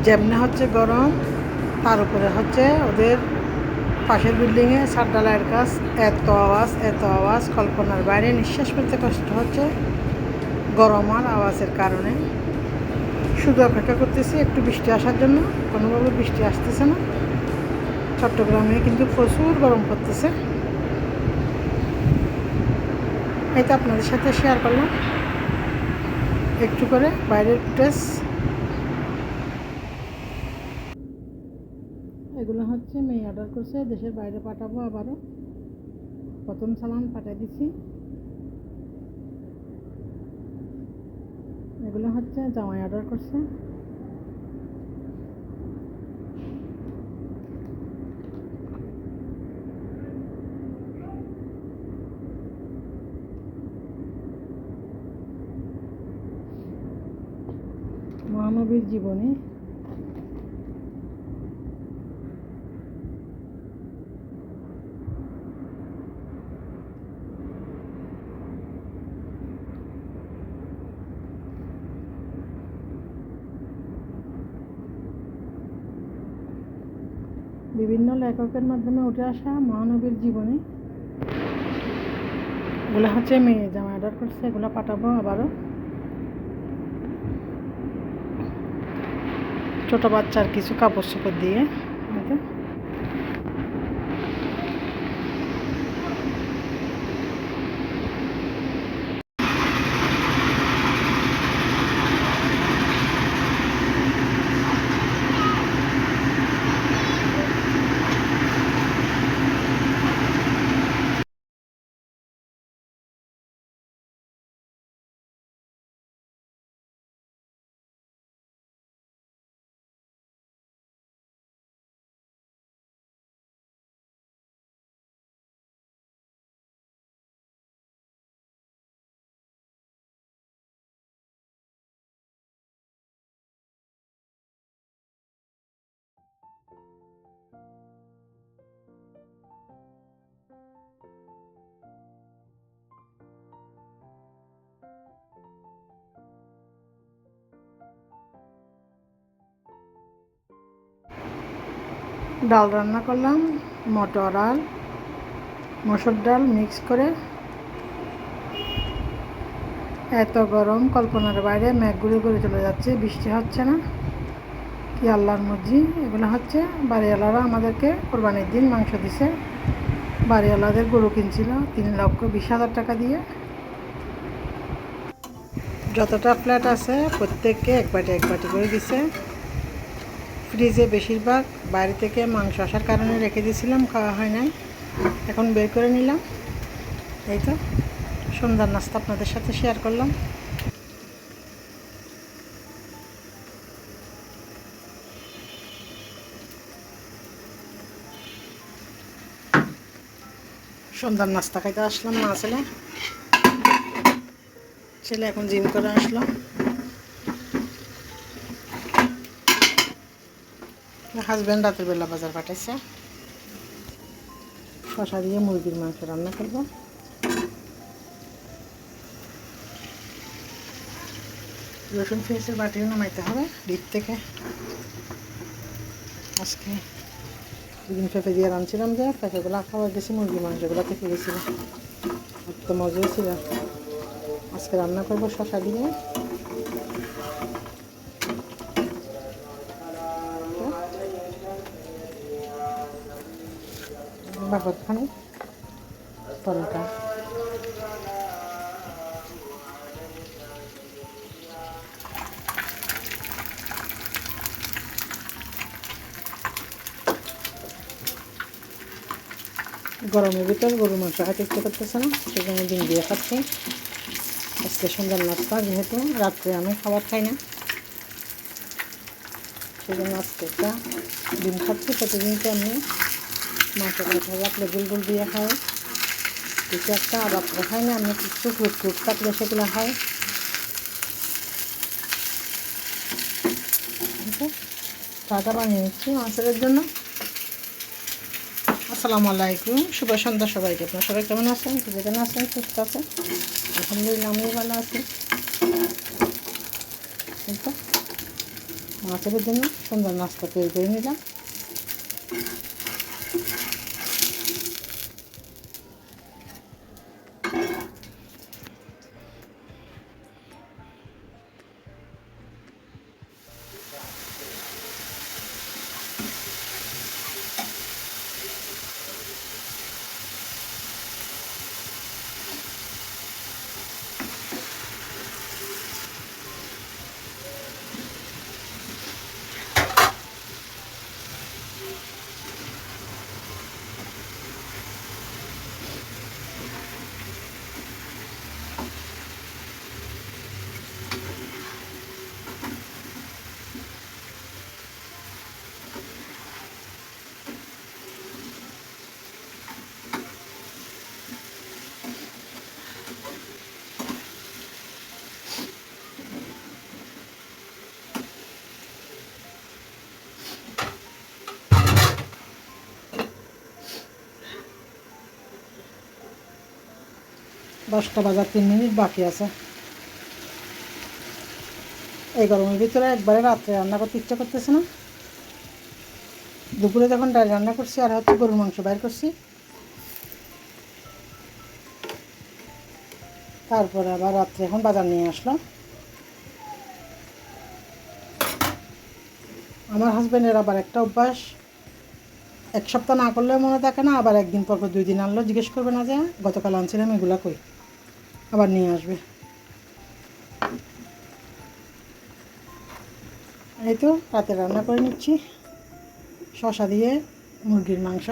যেমনি হচ্ছে গরম, তার উপরে হচ্ছে ওদের পাশের বিল্ডিংয়ে ছাদ ঢালাইয়ের কাজ। এত আওয়াজ কল্পনার বাইরে। নিঃশ্বাস ফেলতে কষ্ট হচ্ছে গরম আর আওয়াজের কারণে। শুধু অপেক্ষা করতেছি একটু বৃষ্টি আসার জন্য, কোনোভাবে বৃষ্টি আসতেছে না। চট্টগ্রামে কিন্তু প্রচুর গরম পড়তেছে। এই তো আপনাদের সাথে শেয়ার করলাম একটু করে বাইরের ফুটেজ। এগুলো হচ্ছে মেয়ে অর্ডার করছে, দেশের বাইরে পাঠাবো আবারও। প্রথম সালান পাঠিয়ে দিছি। এগুলো হচ্ছে জামাই অর্ডার করছে। মহানবীর জীবনী। বিভিন্ন লেখকের মাধ্যমে উঠে আসা মহানবীর জীবনী। এগুলো হচ্ছে মেয়ে জামা অর্ডার করছে, এগুলো পাঠাবো আবারও। ছোট বাচ্চার কিছু কাপড় চোপড় দিয়ে। ডাল রান্না করলাম, মটর আর মসুর ডাল মিক্স করে। এত গরম কল্পনার বাইরে, মেঘ ঘুরে ঘুরে চলে যাচ্ছে, বৃষ্টি হচ্ছে না। কি আল্লাহর মর্জি। এগুলো হচ্ছে বাড়িওয়ালারা আমাদেরকে কোরবানির দিন মাংস দিছে। বাড়িওয়ালাদের গরু কিনছিল 3,20,000 টাকা দিয়ে। যতটা ফ্ল্যাট আছে প্রত্যেককে এক বাটি করে দিছে। ফ্রিজে বেশিরভাগ বাইরে থেকে মাংস আসার কারণে রেখে দিয়েছিলাম, খাওয়া হয় নাই, এখন বের করে নিলাম। এই তো সন্ধ্যার নাস্তা আপনাদের সাথে শেয়ার করলাম। সন্ধ্যার নাস্তা খাইতে আসলাম মা ছেলে এখন জিম করে আসলাম। হাজব্যান্ড রাতের বেলা বাজার পাঠাইছে। শশা দিয়ে মুরগির মাংস রান্না করব। রসুন পেঁয়াজের বাটিও নামাইতে হবে ডিপ থেকে। আজকে দুদিন পেঁপে দিয়ে রাঁধছিলাম, যে পেঁপেগুলো খাওয়া গেছি, মুরগির মাংসগুলো থেকে গেছিল, তো মজা ছিল। আজকে রান্না করবো শশা দিয়ে। বাকরখানি পরোটা। গরমের ভিতর গরুর মাংস খেতে ইচ্ছে করতেছে না, সেজন্য ডিম দিয়ে খাচ্ছি। আজকে সন্ধ্যার নাস্তা, যেহেতু রাত্রে আমি খাবার খাই না, সেজন্য আজকে একটা ডিম খাচ্ছি। প্রতিদিন তো আমি মাংস খাই, রাত্রে গুলগুল দিয়ে খাই কিছু একটা, আর রাত্রে খাই না আমি কিছু ফ্রুট থাকলে সেগুলো খাই। চাটা বানিয়ে নিচ্ছি মাছের জন্য। আসসালামু আলাইকুম, শুভ সন্ধ্যা সবাইকে। আপনার সবাই কেমন আছেন? যেখানে আছেন সুস্থ আছেন? আলহামদুলিল্লাহ আমিও ভালো আছি। কিন্তু আমার ছেলের জন্য সুন্দর নাস্তা তৈরি করে নিলাম। দশটা বাজার 3 মিনিট বাকি আছে। এই গরমের ভিতরে একবারে রাত্রে রান্না করতে ইচ্ছা করতেছে না। দুপুরে যখন ডাল রান্না করছি আর হচ্ছে গরুর মাংস বাইর করছি, তারপরে আবার রাত্রে এখন বাজার নিয়ে আসলাম। আমার হাজব্যান্ডের আবার একটা অভ্যাস, এক সপ্তাহ না করলে মনে থাকে না, আবার একদিন পর 2 দিন আনলো জিজ্ঞেস করবে না যে গতকাল আনছিলাম এগুলা কই, আবার নিয়ে আসবে। এই তো রাতে রান্না করে নিচ্ছি শসা দিয়ে মুরগির মাংস।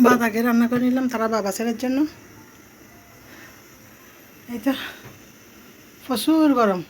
বাবাকে রান্না করে নিলাম তারা বাবা ছেলের জন্য। এই তো প্রচুর গরম।